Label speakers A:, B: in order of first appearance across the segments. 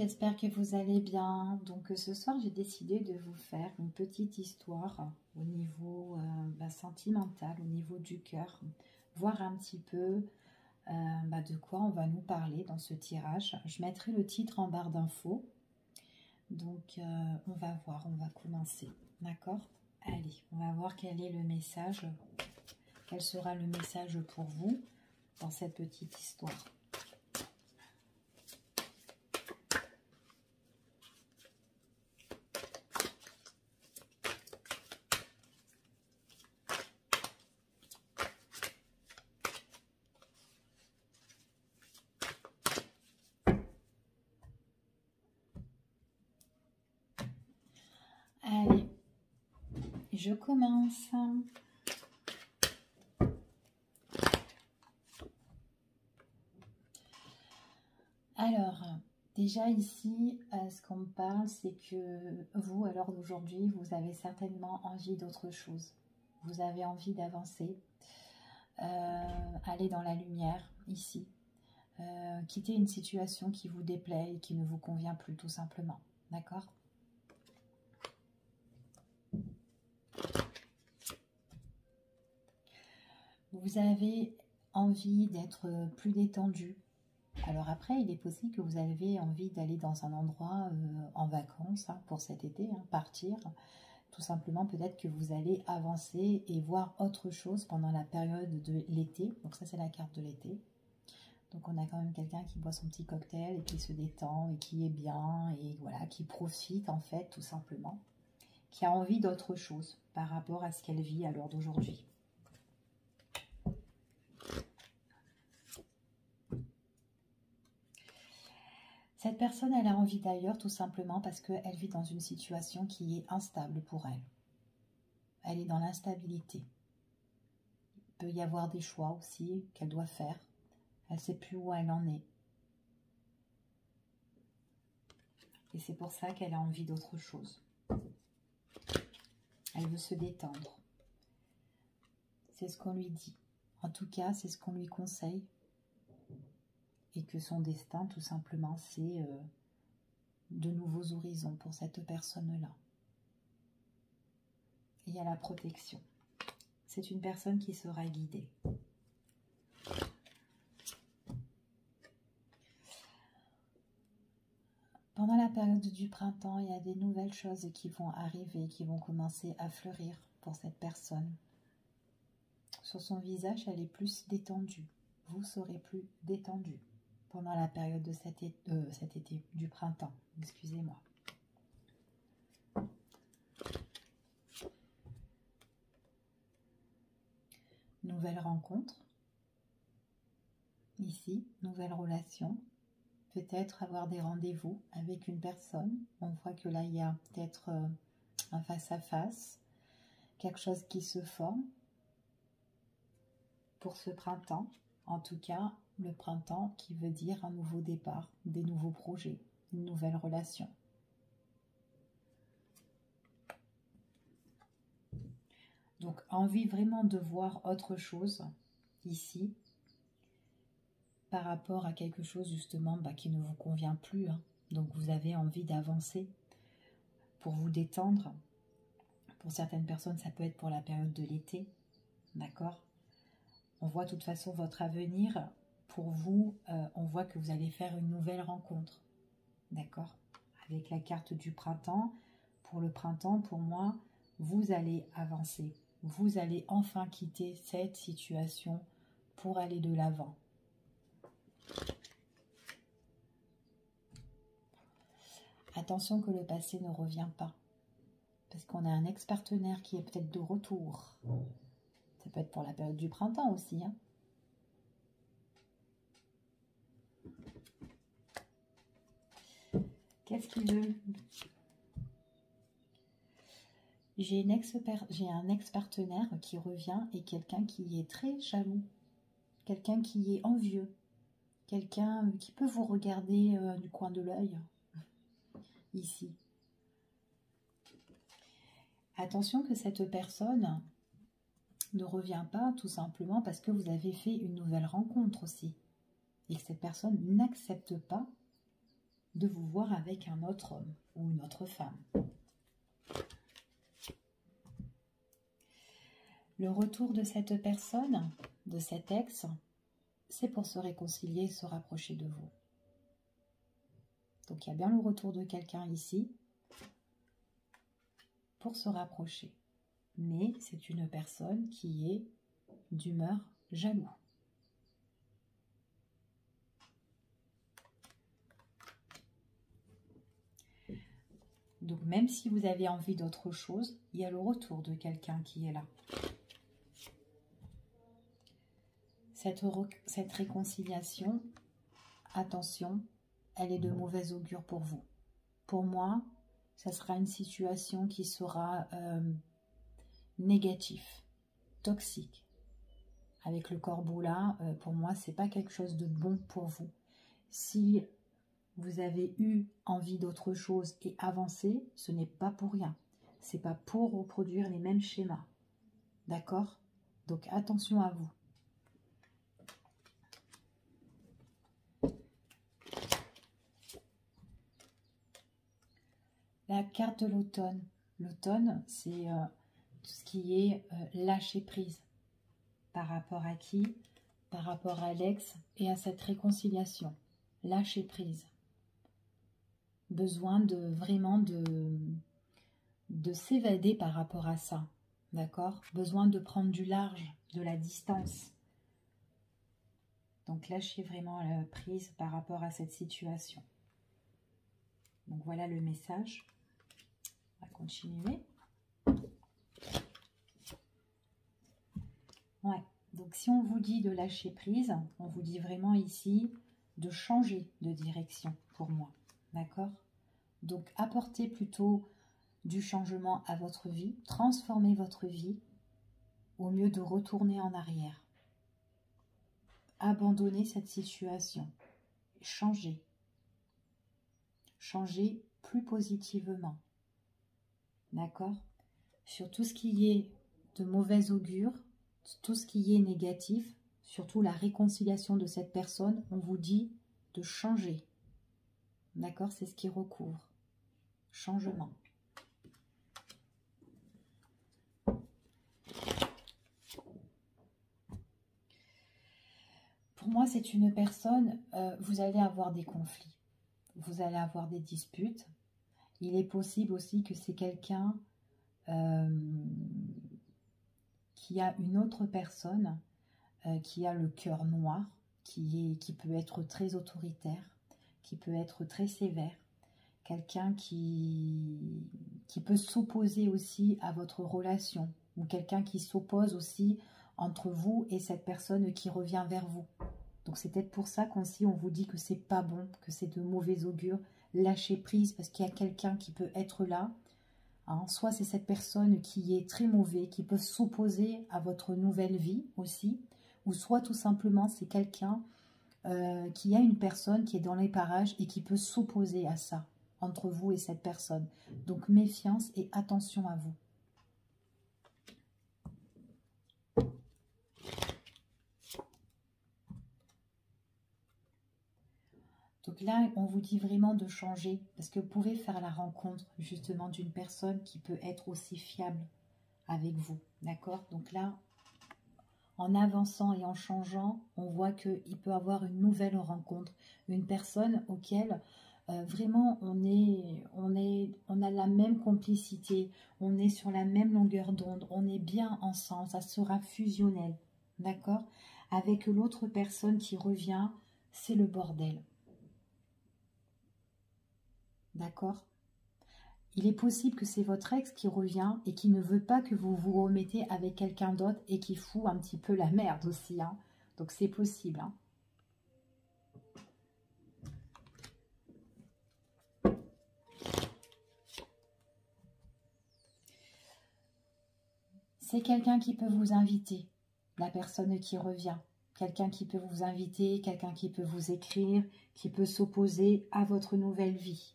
A: j'espère que vous allez bien. Donc ce soir, j'ai décidé de vous faire une petite histoire au niveau sentimental, au niveau du cœur, voir un petit peu de quoi on va nous parler dans ce tirage. Je mettrai le titre en barre d'infos. Donc on va voir, on va commencer. D'accord? Allez, on va voir quel est le message, quel sera le message pour vous dans cette petite histoire. Allez, je commence. Alors, déjà ici, ce qu'on me parle, c'est que vous, à l'heure d'aujourd'hui, vous avez certainement envie d'autre chose. Vous avez envie d'avancer, aller dans la lumière, ici. Quitter une situation qui vous déplaît et qui ne vous convient plus, tout simplement. D'accord ? Vous avez envie d'être plus détendu. Alors après, il est possible que vous avez envie d'aller dans un endroit en vacances pour cet été, partir. Tout simplement, peut-être que vous allez avancer et voir autre chose pendant la période de l'été. Donc ça, c'est la carte de l'été. Donc on a quand même quelqu'un qui boit son petit cocktail et qui se détend et qui est bien et voilà, qui profite en fait, tout simplement. Qui a envie d'autre chose par rapport à ce qu'elle vit à l'heure d'aujourd'hui. Cette personne, elle a envie d'ailleurs tout simplement parce qu'elle vit dans une situation qui est instable pour elle. Elle est dans l'instabilité. Il peut y avoir des choix aussi qu'elle doit faire. Elle ne sait plus où elle en est. Et c'est pour ça qu'elle a envie d'autre chose. Elle veut se détendre. C'est ce qu'on lui dit. En tout cas, c'est ce qu'on lui conseille. Et que son destin, tout simplement, c'est de nouveaux horizons pour cette personne-là. Il y a la protection. C'est une personne qui sera guidée. Pendant la période du printemps, il y a des nouvelles choses qui vont arriver, qui vont commencer à fleurir pour cette personne. Sur son visage, elle est plus détendue. Vous serez plus détendu pendant la période de cet été, du printemps. Excusez-moi. Nouvelle rencontre. Ici, nouvelle relation. Peut-être avoir des rendez-vous avec une personne. On voit que là, il y a peut-être un face-à-face. Quelque chose qui se forme pour ce printemps. En tout cas, le printemps qui veut dire un nouveau départ, des nouveaux projets, une nouvelle relation. Donc, envie vraiment de voir autre chose ici par rapport à quelque chose justement qui ne vous convient plus. Donc, vous avez envie d'avancer pour vous détendre. Pour certaines personnes, ça peut être pour la période de l'été. D'accord ? On voit de toute façon votre avenir. Pour vous, on voit que vous allez faire une nouvelle rencontre. D'accord ? Avec la carte du printemps. Pour le printemps, pour moi, vous allez avancer. Vous allez enfin quitter cette situation pour aller de l'avant. Attention que le passé ne revient pas. Parce qu'on a un ex-partenaire qui est peut-être de retour. Ça peut être pour la période du printemps aussi. Qu'est-ce qu'il veut? J'ai un ex-partenaire qui revient et quelqu'un qui est très jaloux. Quelqu'un qui est envieux. Quelqu'un qui peut vous regarder du coin de l'œil. Ici. Attention que cette personne ne revient pas tout simplement parce que vous avez fait une nouvelle rencontre aussi. Et que cette personne n'accepte pas de vous voir avec un autre homme ou une autre femme. Le retour de cette personne, de cet ex, c'est pour se réconcilier, se rapprocher de vous. Donc il y a bien le retour de quelqu'un ici pour se rapprocher. Mais c'est une personne qui est d'humeur jaloux. Donc même si vous avez envie d'autre chose, il y a le retour de quelqu'un qui est là. Cette réconciliation, attention, elle est de mauvais augure pour vous. Pour moi, ça sera une situation qui sera négative, toxique. Avec le corbeau là, pour moi, c'est pas quelque chose de bon pour vous. Si vous avez eu envie d'autre chose et avancer, ce n'est pas pour rien. C'est pas pour reproduire les mêmes schémas. D'accord? Donc attention à vous. La carte de l'automne. L'automne, c'est tout ce qui est lâcher prise. Par rapport à qui? Par rapport à l'ex et à cette réconciliation. Lâcher prise. Besoin de vraiment de s'évader par rapport à ça. D'accord? Besoin de prendre du large, de la distance. Donc lâchez vraiment la prise par rapport à cette situation. Donc voilà le message. On va continuer. Ouais, donc si on vous dit de lâcher prise, on vous dit vraiment ici de changer de direction pour moi. D'accord? Donc apportez plutôt du changement à votre vie, transformez votre vie au mieux de retourner en arrière. Abandonnez cette situation. Changez. Changez plus positivement. D'accord? Sur tout ce qui est de mauvais augure, tout ce qui est négatif, surtout la réconciliation de cette personne, on vous dit de changer. D'accord? C'est ce qui recouvre. Changement. Pour moi, c'est une personne, vous allez avoir des conflits. Vous allez avoir des disputes. Il est possible aussi que c'est quelqu'un qui a une autre personne qui a le cœur noir, qui peut être très autoritaire, qui peut être très sévère, quelqu'un qui peut s'opposer aussi à votre relation, ou quelqu'un qui s'oppose aussi entre vous et cette personne qui revient vers vous. Donc c'est peut-être pour ça qu'aussi on vous dit que c'est pas bon, que c'est de mauvais augure. Lâchez prise parce qu'il y a quelqu'un qui peut être là. Hein, soit c'est cette personne qui est très mauvais, qui peut s'opposer à votre nouvelle vie aussi, ou soit tout simplement c'est quelqu'un qui a une personne qui est dans les parages et qui peut s'opposer à ça, entre vous et cette personne. Donc méfiance et attention à vous. Donc là, on vous dit vraiment de changer, parce que vous pouvez faire la rencontre justement d'une personne qui peut être aussi fiable avec vous, d'accord? Donc là, en avançant et en changeant, on voit qu'il peut avoir une nouvelle rencontre, une personne auquel vraiment on a la même complicité, on est sur la même longueur d'onde, on est bien ensemble, ça sera fusionnel, d'accord? Avec l'autre personne qui revient, c'est le bordel. D'accord? Il est possible que c'est votre ex qui revient et qui ne veut pas que vous vous remettez avec quelqu'un d'autre et qui fout un petit peu la merde aussi. Hein. Donc c'est possible. Hein. C'est quelqu'un qui peut vous inviter, la personne qui revient. Quelqu'un qui peut vous inviter, quelqu'un qui peut vous écrire, qui peut s'opposer à votre nouvelle vie.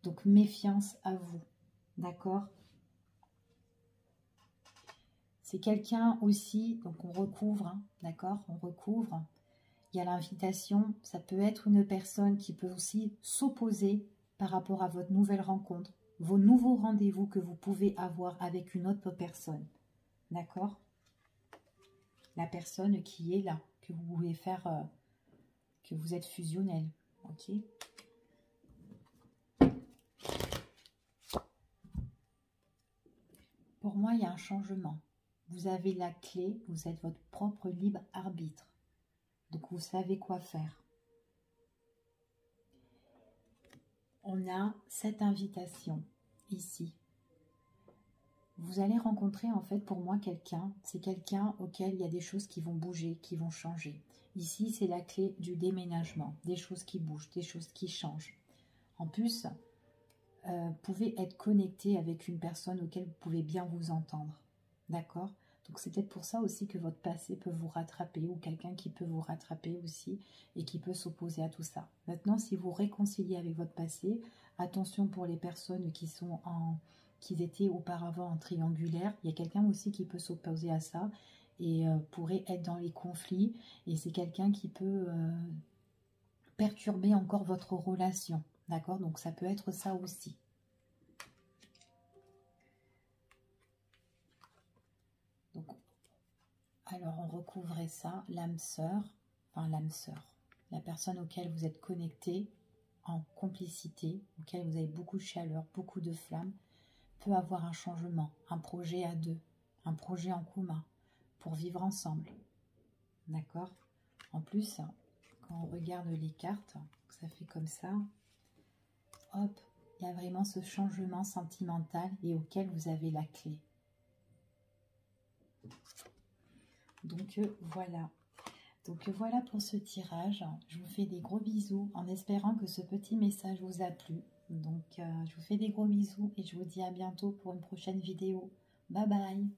A: Donc méfiance à vous. D'accord? C'est quelqu'un aussi, donc on recouvre, hein, d'accord? On recouvre. il y a l'invitation, ça peut être une personne qui peut aussi s'opposer par rapport à votre nouvelle rencontre, vos nouveaux rendez-vous que vous pouvez avoir avec une autre personne. D'accord? La personne qui est là, que vous pouvez faire, que vous êtes fusionnel. Ok? Pour moi, il y a un changement. Vous avez la clé, vous êtes votre propre libre arbitre. Donc, vous savez quoi faire. On a cette invitation ici. Vous allez rencontrer en fait pour moi quelqu'un, c'est quelqu'un auquel il y a des choses qui vont bouger, qui vont changer. Ici, c'est la clé du déménagement, des choses qui bougent, des choses qui changent. En plus, vous pouvez être connecté avec une personne auquel vous pouvez bien vous entendre. D'accord? Donc c'est peut-être pour ça aussi que votre passé peut vous rattraper ou quelqu'un qui peut vous rattraper aussi et qui peut s'opposer à tout ça. Maintenant, si vous réconciliez avec votre passé, attention pour les personnes qui étaient auparavant en triangulaire. Il y a quelqu'un aussi qui peut s'opposer à ça et pourrait être dans les conflits. Et c'est quelqu'un qui peut perturber encore votre relation. D'accord? Donc ça peut être ça aussi. Donc, alors on recouvrait ça, l'âme sœur, la personne auquel vous êtes connecté en complicité, auquel vous avez beaucoup de chaleur, beaucoup de flammes, peut avoir un changement, un projet à deux, un projet en commun, pour vivre ensemble. D'accord? En plus, quand on regarde les cartes, ça fait comme ça, hop, il y a vraiment ce changement sentimental et auquel vous avez la clé. Donc voilà. Donc voilà pour ce tirage. Je vous fais des gros bisous en espérant que ce petit message vous a plu. Donc je vous fais des gros bisous et je vous dis à bientôt pour une prochaine vidéo. Bye bye.